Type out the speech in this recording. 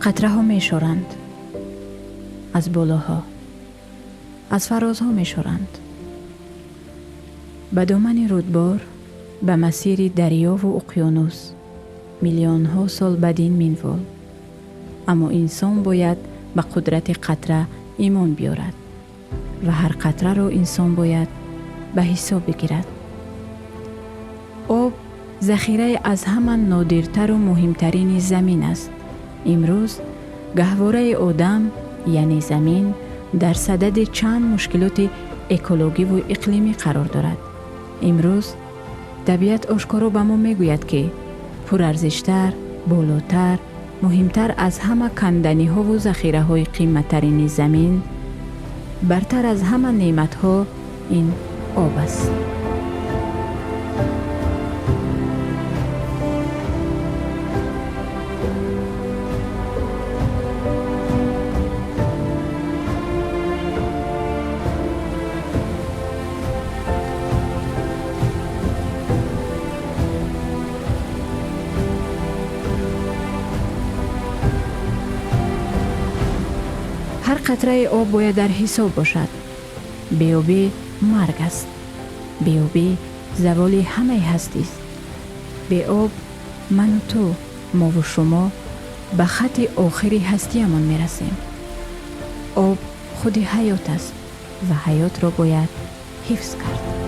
قطره ها می شورند از بالاها، از فرازها می شورند. به دامن رودبار، به مسیر دریا و اقیانوس، میلیون ها سال بدین مینوال. اما انسان باید به قدرت قطره ایمان بیارد و هر قطره را انسان باید به حساب بگیرد. آب ذخیره از همان نادرتر و مهمترین زمین است. امروز گهواره آدم یعنی زمین در صدد چند مشکلات اکولوژی و اقلیمی قرار دارد. امروز طبیعت آشکارا به ما میگوید که پرارزشتر، بالاتر، مهمتر از همه کندنی ها و ذخیره های قیمتترین زمین، برتر از همه نعمت ها این آب است. هر قطره آب باید در حساب باشد. بی‌آبی مرگ است. بی‌آبی زوال همه هستی است. بی آب من و تو، ما و شما به خط آخری هستیمان میرسیم. آب خود حیات است و حیات را باید حفظ کرد.